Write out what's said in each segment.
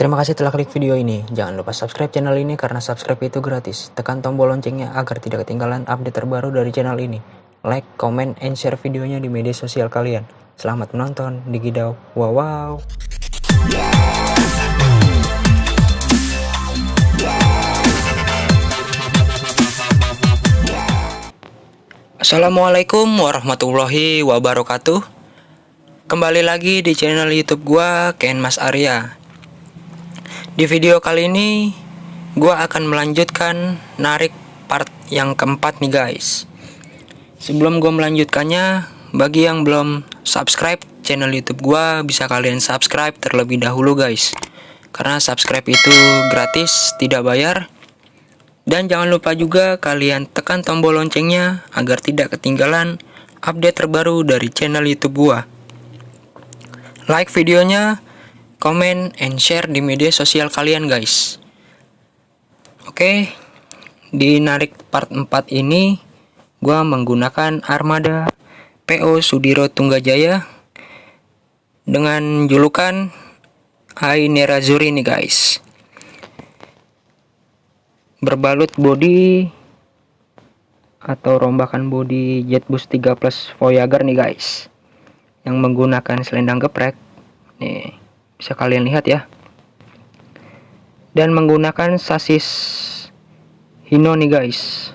Terima kasih telah klik video ini. Jangan lupa subscribe channel ini karena subscribe itu gratis. Tekan tombol loncengnya agar tidak ketinggalan update terbaru dari channel ini. Like, comment, and share videonya di media sosial kalian. Selamat menonton di Gidau. Wow. Assalamualaikum warahmatullahi wabarakatuh. Kembali lagi di channel YouTube gua, Ken Mas Arya. Di video kali ini gua akan melanjutkan narik part yang keempat nih guys. Sebelum gua melanjutkannya, bagi yang belum subscribe channel YouTube gua, bisa kalian subscribe terlebih dahulu guys. Karena subscribe itu gratis, tidak bayar. Dan jangan lupa juga kalian tekan tombol loncengnya agar tidak ketinggalan update terbaru dari channel YouTube gua. Like videonya, comment, and share di media sosial kalian guys. Oke, di narik part 4 ini gua menggunakan armada PO Sudiro Tunggajaya dengan julukan Ai Nerazzurri nih guys. Berbalut bodi atau rombakan bodi Jetbus 3 Plus Voyager nih guys, yang menggunakan selendang geprek nih, bisa kalian lihat ya, dan menggunakan sasis Hino nih guys,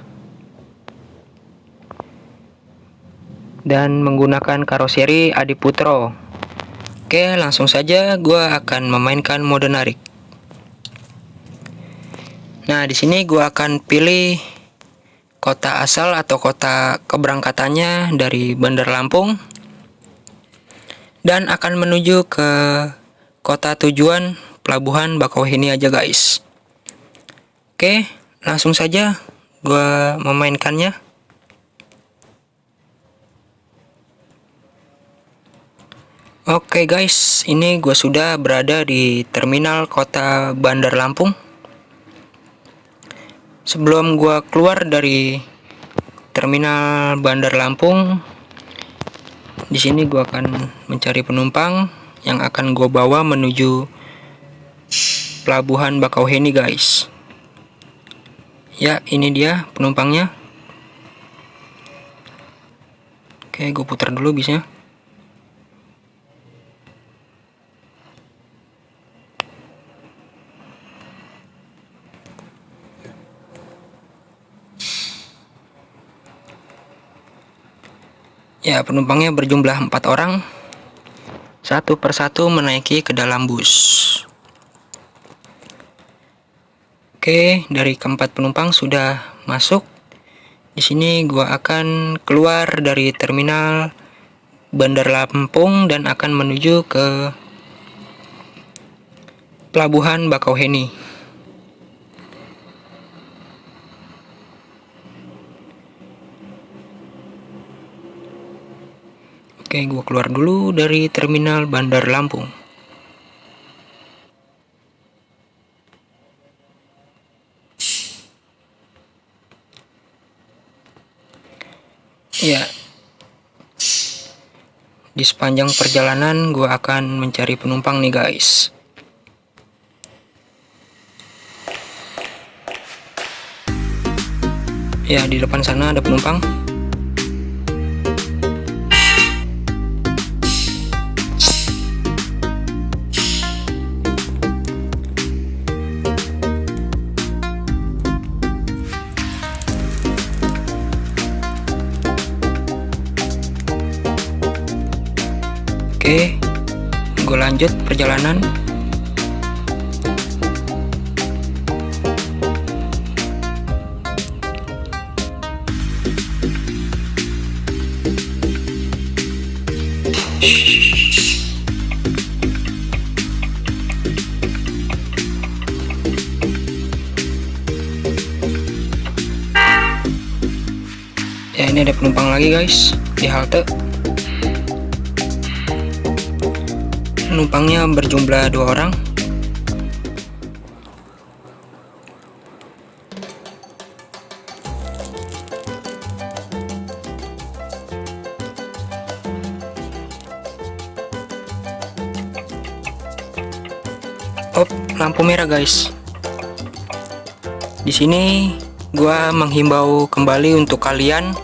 dan menggunakan karoseri Adiputro. Oke, langsung saja gua akan memainkan mode narik. Nah, di sini gua akan pilih kota asal atau kota keberangkatannya dari Bandar Lampung dan akan menuju ke kota tujuan Pelabuhan Bakauheni aja guys. Oke, langsung saja gua memainkannya. Oke guys, ini gua sudah berada di terminal kota Bandar Lampung. Sebelum gua keluar dari terminal Bandar Lampung, di sini gua akan mencari penumpang yang akan gua bawa menuju Pelabuhan Bakauheni guys. Ya, ini dia penumpangnya. Oke, gue putar dulu bisnya. Ya, penumpangnya berjumlah 4 orang. Satu persatu menaiki ke dalam bus. Oke, dari keempat penumpang sudah masuk. Di sini gua akan keluar dari terminal Bandar Lampung dan akan menuju ke Pelabuhan Bakauheni. Oke, gua keluar dulu dari terminal Bandar Lampung. Ya, di sepanjang perjalanan gua akan mencari penumpang nih guys. Ya, di depan sana ada penumpang. Oke, gue lanjut perjalanan. Ya, ini ada penumpang lagi guys di halte. Penumpangnya berjumlah 2 orang. lampu merah guys. Di sini gua menghimbau kembali untuk kalian,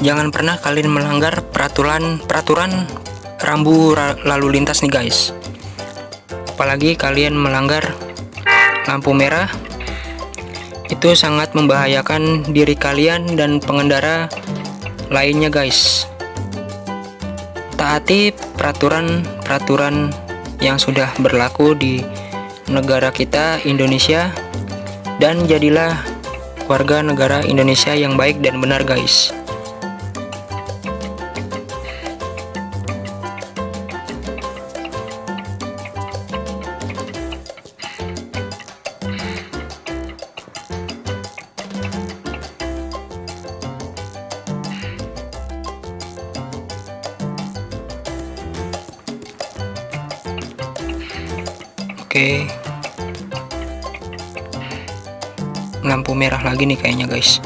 jangan pernah kalian melanggar peraturan rambu lalu lintas nih guys. Apalagi kalian melanggar lampu merah, itu sangat membahayakan diri kalian dan pengendara lainnya guys. Taati peraturan yang sudah berlaku di negara kita Indonesia, dan jadilah warga negara Indonesia yang baik dan benar guys. Oke, lampu merah lagi nih kayaknya guys.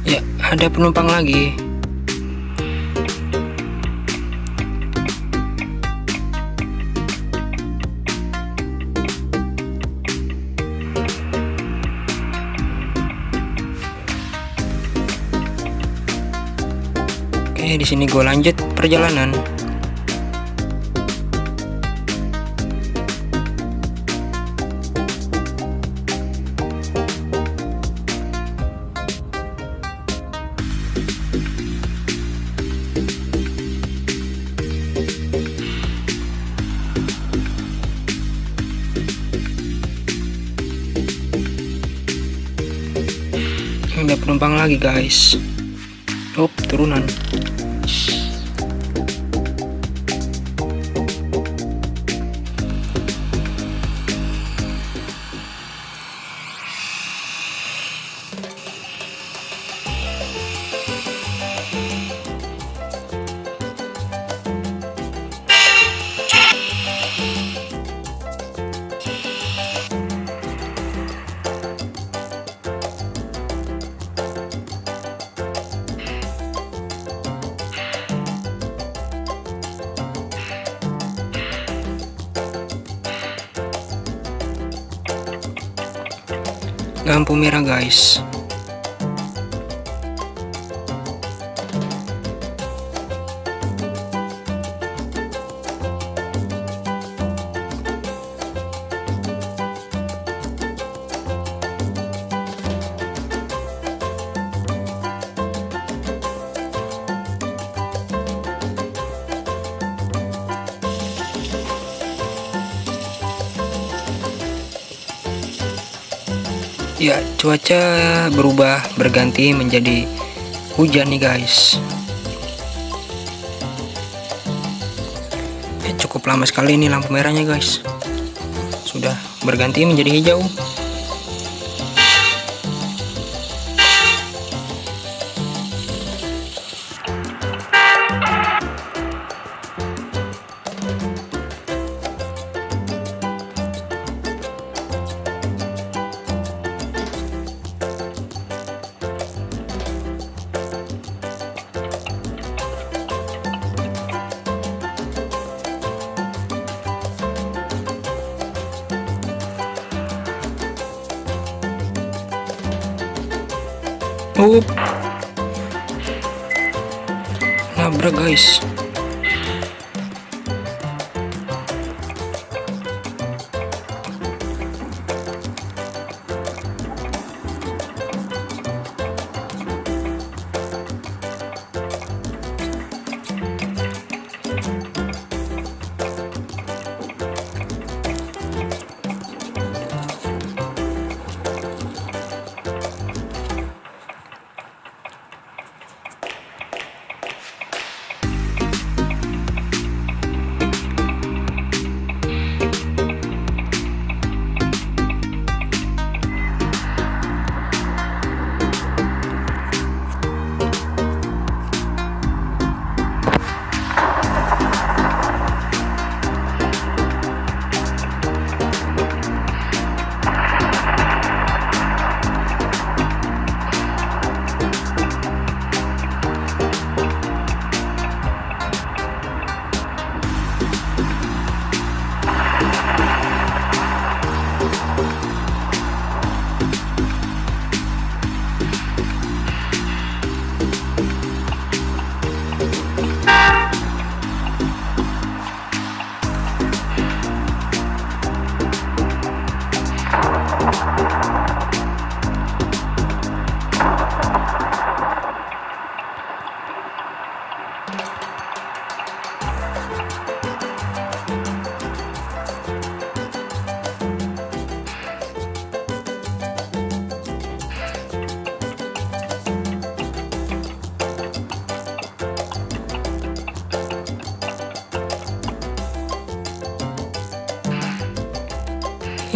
Ya, ada penumpang lagi. Oke, di sini gue lanjut perjalanan. Ada penumpang lagi guys. Turunan. Lampu merah guys. Ya, cuaca berubah berganti menjadi hujan nih guys. Cukup lama sekali ini lampu merahnya guys. Sudah berganti menjadi hijau. Nabrak guys.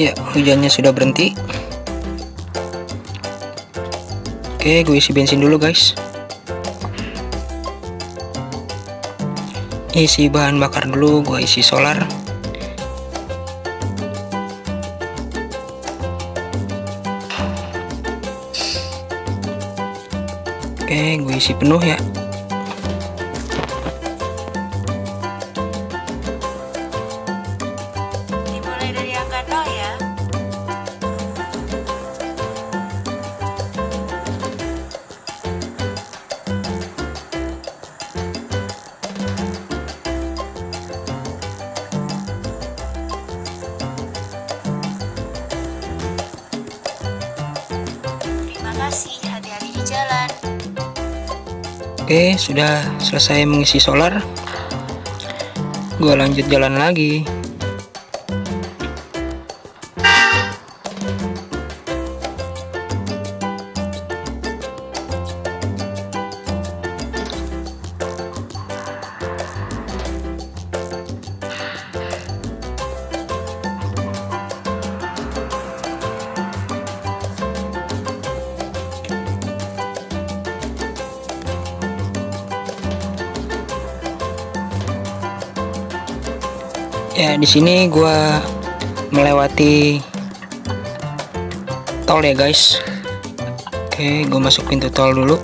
Ya, hujannya sudah berhenti. Oke, gue isi bensin dulu guys. Isi bahan bakar dulu, gue isi solar. Oke, gue isi penuh ya. Dimulai dari angka 0 ya. Terima kasih, hati-hati di jalan. Oke, sudah selesai mengisi solar. Gue lanjut jalan lagi. Ya, di sini gua melewati tol ya guys. Oke, gua masuk pintu tol dulu.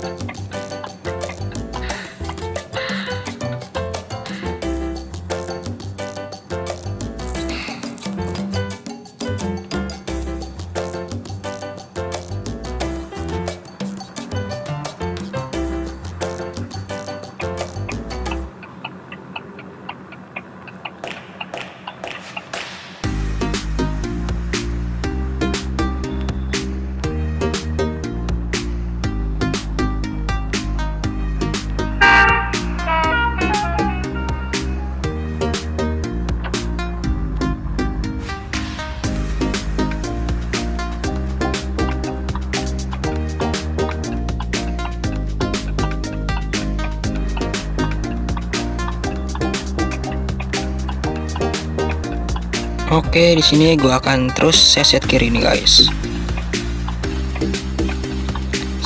Oke, di sini gua akan terus seset kiri nih guys.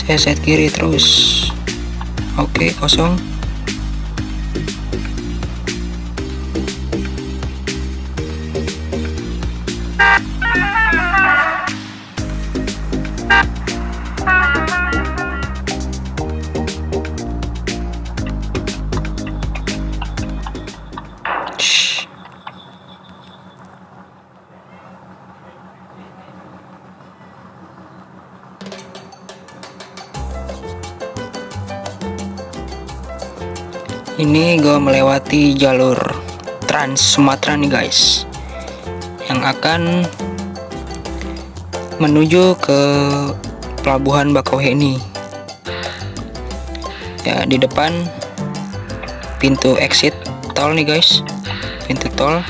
Seset kiri terus. Oke, kosong. Ini gue melewati jalur Trans Sumatera nih guys, yang akan menuju ke Pelabuhan Bakauheni. Ya, di depan pintu exit tol nih guys, pintu tol.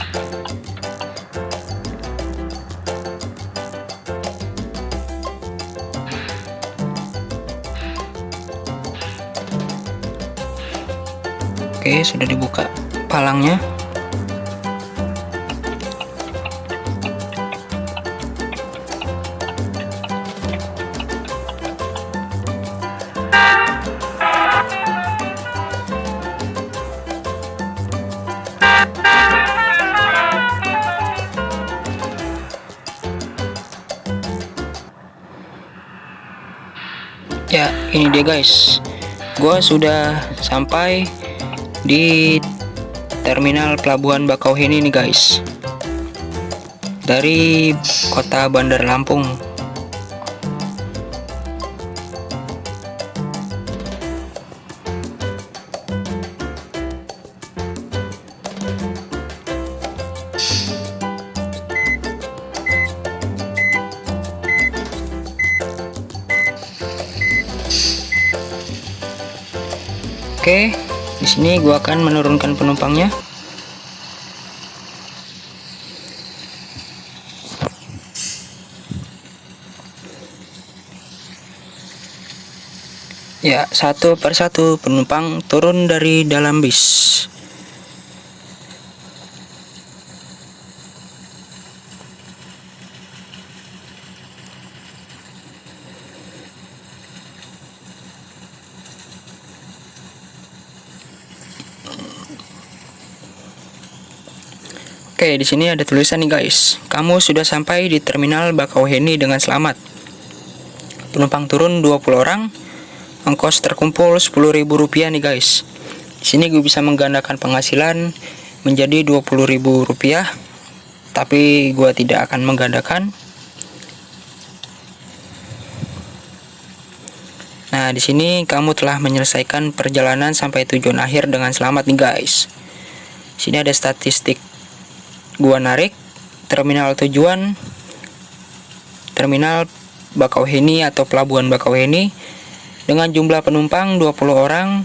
Oke, sudah dibuka palangnya. Ya, ini dia guys. Gua sudah sampai di terminal Pelabuhan Bakauheni nih guys, dari kota Bandar Lampung. Oke, Di sini gua akan menurunkan penumpangnya. Ya, satu persatu penumpang turun dari dalam bis. Oke, di sini ada tulisan nih guys. Kamu sudah sampai di terminal Bakauheni dengan selamat. Penumpang turun 20 orang. Ongkos terkumpul Rp10.000 nih guys. Di sini gue bisa menggandakan penghasilan menjadi Rp20.000, tapi gue tidak akan menggandakan. Nah, di sini kamu telah menyelesaikan perjalanan sampai tujuan akhir dengan selamat nih guys. Sini ada statistik gua narik terminal tujuan, terminal Bakauheni atau pelabuhan Bakauheni, dengan jumlah penumpang 20 orang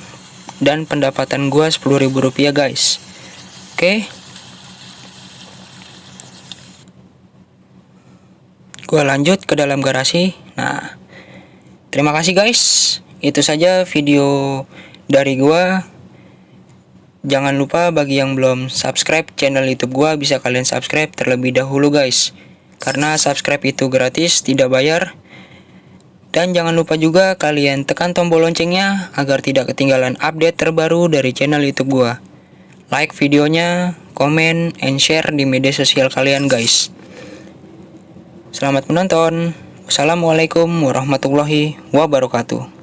dan pendapatan gua Rp10.000 guys. Oke. Gua lanjut ke dalam garasi. Nah, terima kasih guys. Itu saja video dari gua. Jangan lupa bagi yang belum subscribe channel YouTube gua, bisa kalian subscribe terlebih dahulu guys. Karena subscribe itu gratis, tidak bayar. Dan jangan lupa juga kalian tekan tombol loncengnya agar tidak ketinggalan update terbaru dari channel YouTube gua. Like videonya, komen, and share di media sosial kalian guys. Selamat menonton. Wassalamualaikum warahmatullahi wabarakatuh.